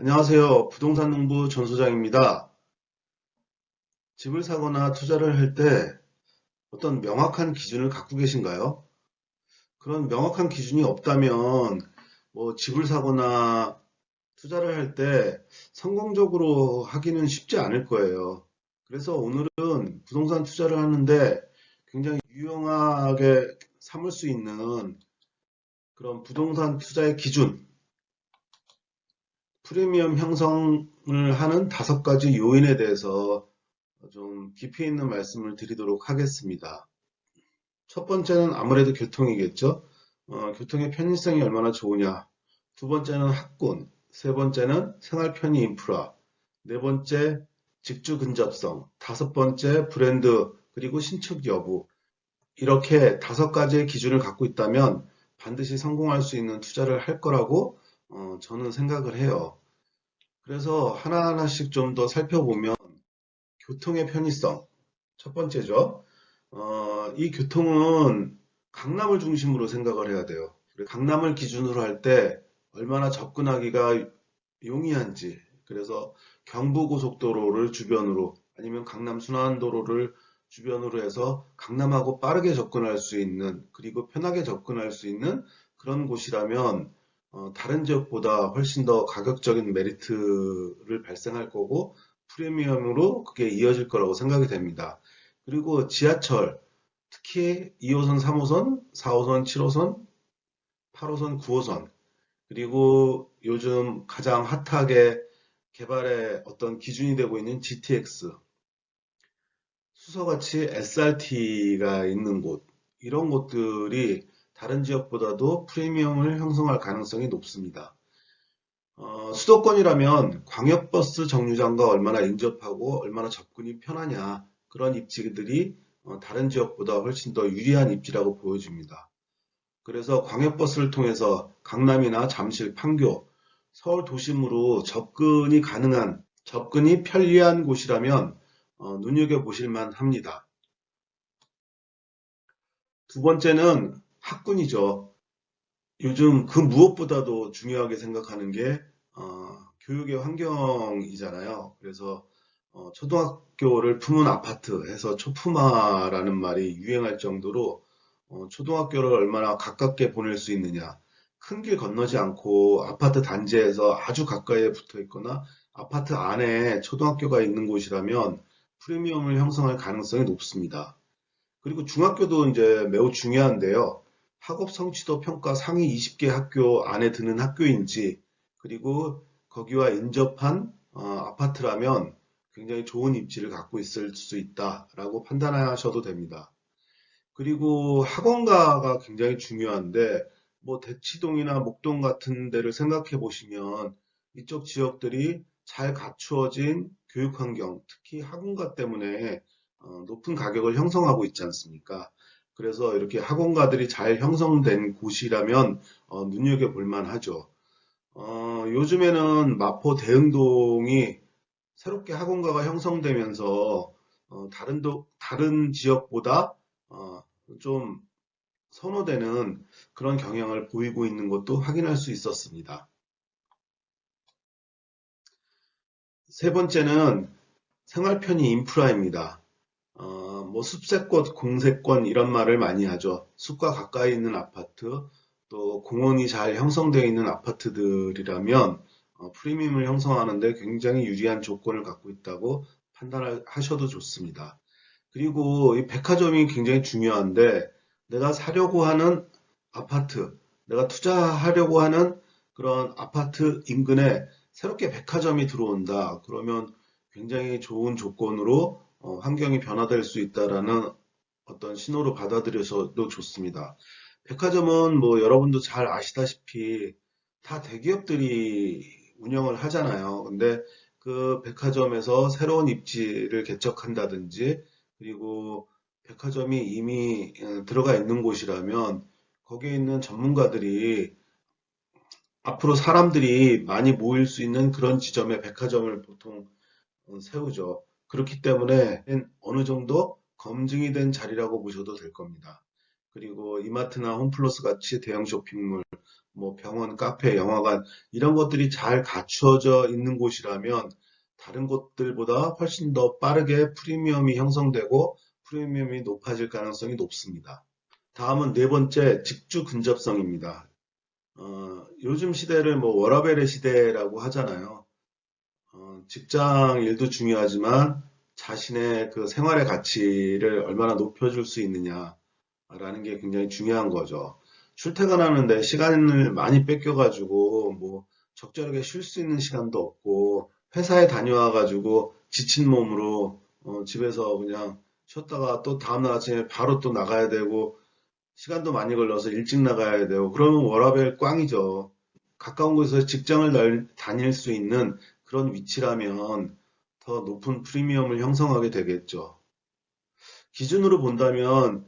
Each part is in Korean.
안녕하세요. 부동산 농부 전 소장입니다. 집을 사거나 투자를 할 때 어떤 명확한 기준을 갖고 계신가요? 그런 명확한 기준이 없다면 집을 사거나 투자를 할 때 성공적으로 하기는 쉽지 않을 거예요. 그래서 오늘은 부동산 투자를 하는데 굉장히 유용하게 삼을 수 있는 그런 부동산 투자의 기준, 프리미엄 형성을 하는 5가지 요인에 대해서 좀 깊이 있는 말씀을 드리도록 하겠습니다. 첫 번째는 아무래도 교통이겠죠. 교통의 편의성이 얼마나 좋으냐. 두 번째는 학군. 세 번째는 생활 편의 인프라. 네 번째, 직주 근접성. 다섯 번째, 브랜드, 그리고 신축 여부. 이렇게 5가지의 기준을 갖고 있다면 반드시 성공할 수 있는 투자를 할 거라고 저는 생각을 해요. 그래서 하나하나씩 좀 더 살펴보면 교통의 편의성. 첫 번째죠. 이 교통은 강남을 중심으로 생각을 해야 돼요. 강남을 기준으로 할 때 얼마나 접근하기가 용이한지, 그래서 경부고속도로를 주변으로 아니면 강남 순환도로를 주변으로 해서 강남하고 빠르게 접근할 수 있는, 그리고 편하게 접근할 수 있는 그런 곳이라면 다른 지역보다 훨씬 더 가격적인 메리트를 발생할 거고 프리미엄으로 그게 이어질 거라고 생각이 됩니다. 그리고 지하철, 특히 2호선, 3호선, 4호선, 7호선, 8호선, 9호선, 그리고 요즘 가장 핫하게 개발의 어떤 기준이 되고 있는 GTX, 수서같이 SRT가 있는 곳, 이런 곳들이 다른 지역보다도 프리미엄을 형성할 가능성이 높습니다. 수도권이라면 광역버스 정류장과 얼마나 인접하고 얼마나 접근이 편하냐, 그런 입지들이 다른 지역보다 훨씬 더 유리한 입지라고 보여집니다. 그래서 광역버스를 통해서 강남이나 잠실, 판교, 서울 도심으로 접근이 가능한, 접근이 편리한 곳이라면 눈여겨보실 만합니다. 두 번째는 학군이죠. 요즘 그 무엇보다도 중요하게 생각하는 게 교육의 환경이잖아요. 그래서 초등학교를 품은 아파트 해서 초품화라는 말이 유행할 정도로 초등학교를 얼마나 가깝게 보낼 수 있느냐. 큰 길 건너지 않고 아파트 단지에서 아주 가까이에 붙어 있거나 아파트 안에 초등학교가 있는 곳이라면 프리미엄을 형성할 가능성이 높습니다. 그리고 중학교도 이제 매우 중요한데요. 학업 성취도 평가 상위 20개 학교 안에 드는 학교인지, 그리고 거기와 인접한 아파트라면 굉장히 좋은 입지를 갖고 있을 수 있다라고 판단하셔도 됩니다. 그리고 학원가가 굉장히 중요한데, 대치동이나 목동 같은 데를 생각해 보시면 이쪽 지역들이 잘 갖추어진 교육 환경, 특히 학원가 때문에 높은 가격을 형성하고 있지 않습니까? 그래서 이렇게 학원가들이 잘 형성된 곳이라면 눈여겨볼 만하죠. 요즘에는 마포 대흥동이 새롭게 학원가가 형성되면서 다른 지역보다 어, 좀 선호되는 그런 경향을 보이고 있는 것도 확인할 수 있었습니다. 세 번째는 생활 편의 인프라입니다. 숲세권, 공세권 이런 말을 많이 하죠. 숲과 가까이 있는 아파트, 또 공원이 잘 형성되어 있는 아파트들이라면 프리미엄을 형성하는데 굉장히 유리한 조건을 갖고 있다고 판단하셔도 좋습니다. 그리고 이 백화점이 굉장히 중요한데 내가 사려고 하는 아파트, 내가 투자하려고 하는 그런 아파트 인근에 새롭게 백화점이 들어온다. 그러면 굉장히 좋은 조건으로 환경이 변화될 수 있다라는 어떤 신호로 받아들여서도 좋습니다. 백화점은 여러분도 잘 아시다시피 다 대기업들이 운영을 하잖아요. 근데 그 백화점에서 새로운 입지를 개척한다든지 그리고 백화점이 이미 들어가 있는 곳이라면 거기에 있는 전문가들이 앞으로 사람들이 많이 모일 수 있는 그런 지점에 백화점을 보통 세우죠. 그렇기 때문에 어느 정도 검증이 된 자리라고 보셔도 될 겁니다. 그리고 이마트나 홈플러스 같이 대형 쇼핑몰, 뭐 병원, 카페, 영화관 이런 것들이 잘 갖추어져 있는 곳이라면 다른 곳들보다 훨씬 더 빠르게 프리미엄이 형성되고 프리미엄이 높아질 가능성이 높습니다. 다음은 네 번째, 직주 근접성입니다. 요즘 시대를 뭐 워라밸의 시대라고 하잖아요. 직장 일도 중요하지만 자신의 그 생활의 가치를 얼마나 높여줄 수 있느냐라는 게 굉장히 중요한 거죠. 출퇴근하는데 시간을 많이 뺏겨가지고 뭐 적절하게 쉴 수 있는 시간도 없고 회사에 다녀와가지고 지친 몸으로 집에서 그냥 쉬었다가 또 다음날 아침에 바로 또 나가야 되고 시간도 많이 걸려서 일찍 나가야 되고 그러면 워라밸 꽝이죠. 가까운 곳에서 직장을 다닐 수 있는 그런 위치라면 더 높은 프리미엄을 형성하게 되겠죠. 기준으로 본다면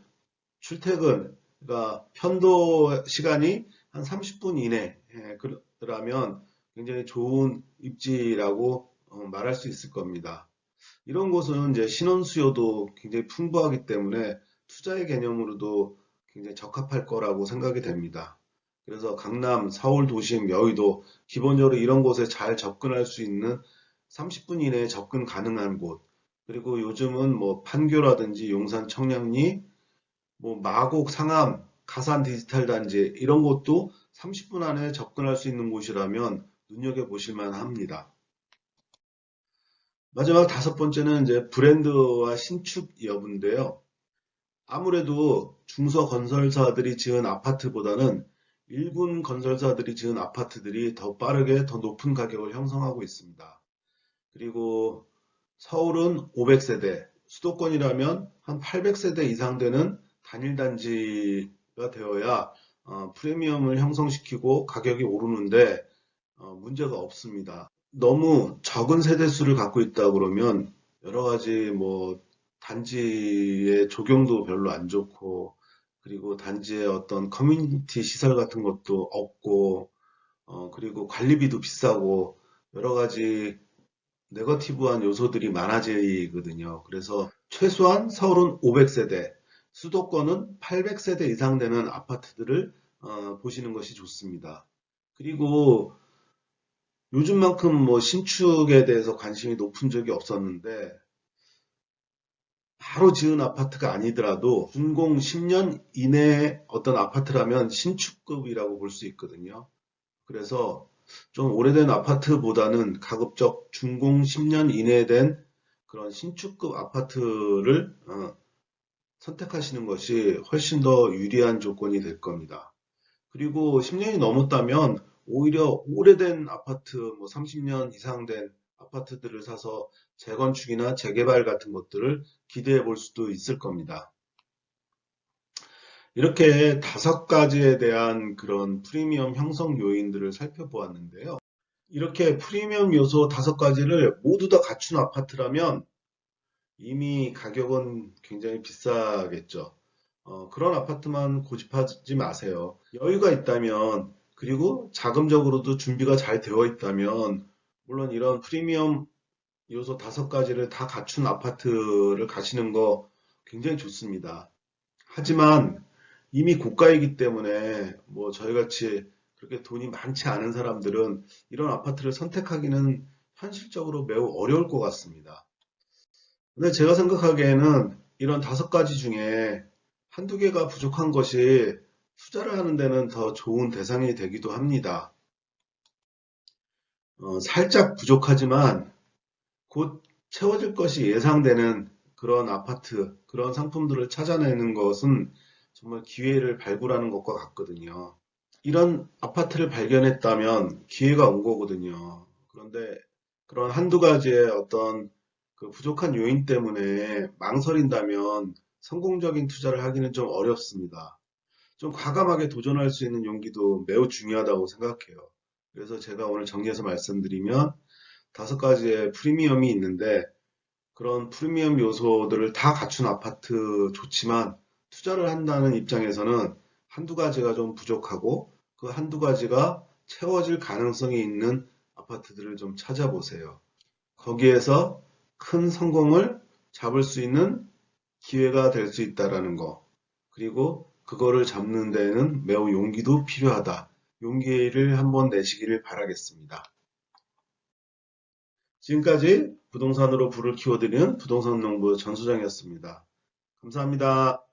출퇴근, 그러니까 편도 시간이 한 30분 이내라면 굉장히 좋은 입지라고 말할 수 있을 겁니다. 이런 곳은 이제 신혼 수요도 굉장히 풍부하기 때문에 투자의 개념으로도 굉장히 적합할 거라고 생각이 됩니다. 그래서 강남, 서울 도심, 여의도 기본적으로 이런 곳에 잘 접근할 수 있는 30분 이내에 접근 가능한 곳 그리고 요즘은 뭐 판교라든지 용산 청량리, 뭐 마곡, 상암, 가산 디지털 단지 이런 곳도 30분 안에 접근할 수 있는 곳이라면 눈여겨보실 만합니다. 마지막 다섯 번째는 이제 브랜드와 신축 여부인데요. 아무래도 중소 건설사들이 지은 아파트보다는 일군 건설사들이 지은 아파트들이 더 빠르게 더 높은 가격을 형성하고 있습니다. 그리고 서울은 500세대, 수도권이라면 한 800세대 이상 되는 단일 단지가 되어야 프리미엄을 형성시키고 가격이 오르는데 문제가 없습니다. 너무 적은 세대수를 갖고 있다 그러면 여러 가지 뭐 단지의 조경도 별로 안 좋고 그리고 단지의 어떤 커뮤니티 시설 같은 것도 없고 그리고 관리비도 비싸고 여러 가지 네거티브한 요소들이 많아지거든요. 그래서 최소한 서울은 500세대, 수도권은 800세대 이상 되는 아파트들을 보시는 것이 좋습니다. 그리고 요즘만큼 뭐 신축에 대해서 관심이 높은 적이 없었는데 바로 지은 아파트가 아니더라도 준공 10년 이내의 어떤 아파트라면 신축급이라고 볼 수 있거든요. 그래서 좀 오래된 아파트보다는 가급적 준공 10년 이내에 된 그런 신축급 아파트를 선택하시는 것이 훨씬 더 유리한 조건이 될 겁니다. 그리고 10년이 넘었다면 오히려 오래된 아파트, 뭐 30년 이상 된 아파트들을 사서 재건축이나 재개발 같은 것들을 기대해 볼 수도 있을 겁니다. 이렇게 다섯 가지에 대한 그런 프리미엄 형성 요인들을 살펴보았는데요. 이렇게 프리미엄 요소 다섯 가지를 모두 다 갖춘 아파트라면 이미 가격은 굉장히 비싸겠죠. 그런 아파트만 고집하지 마세요. 여유가 있다면, 그리고 자금적으로도 준비가 잘 되어 있다면, 물론 이런 프리미엄 요소 다섯 가지를 다 갖춘 아파트를 가시는 거 굉장히 좋습니다. 하지만 이미 고가이기 때문에 뭐 저희같이 그렇게 돈이 많지 않은 사람들은 이런 아파트를 선택하기는 현실적으로 매우 어려울 것 같습니다. 근데 제가 생각하기에는 이런 다섯 가지 중에 한두 개가 부족한 것이 투자를 하는 데는 더 좋은 대상이 되기도 합니다. 살짝 부족하지만 곧 채워질 것이 예상되는 그런 아파트, 그런 상품들을 찾아내는 것은 정말 기회를 발굴하는 것과 같거든요. 이런 아파트를 발견했다면 기회가 온 거거든요. 그런데 그런 한두 가지의 어떤 그 부족한 요인 때문에 망설인다면 성공적인 투자를 하기는 좀 어렵습니다. 좀 과감하게 도전할 수 있는 용기도 매우 중요하다고 생각해요. 그래서 제가 오늘 정리해서 말씀드리면 다섯 가지의 프리미엄이 있는데 그런 프리미엄 요소들을 다 갖춘 아파트 좋지만 투자를 한다는 입장에서는 한두 가지가 좀 부족하고 그 한두 가지가 채워질 가능성이 있는 아파트들을 좀 찾아보세요. 거기에서 큰 성공을 잡을 수 있는 기회가 될 수 있다라는 거. 그리고 그거를 잡는 데에는 매우 용기도 필요하다. 용기를 한번 내시기를 바라겠습니다. 지금까지 부동산으로 부를 키워드는 부동산 농부 전소장이었습니다. 감사합니다.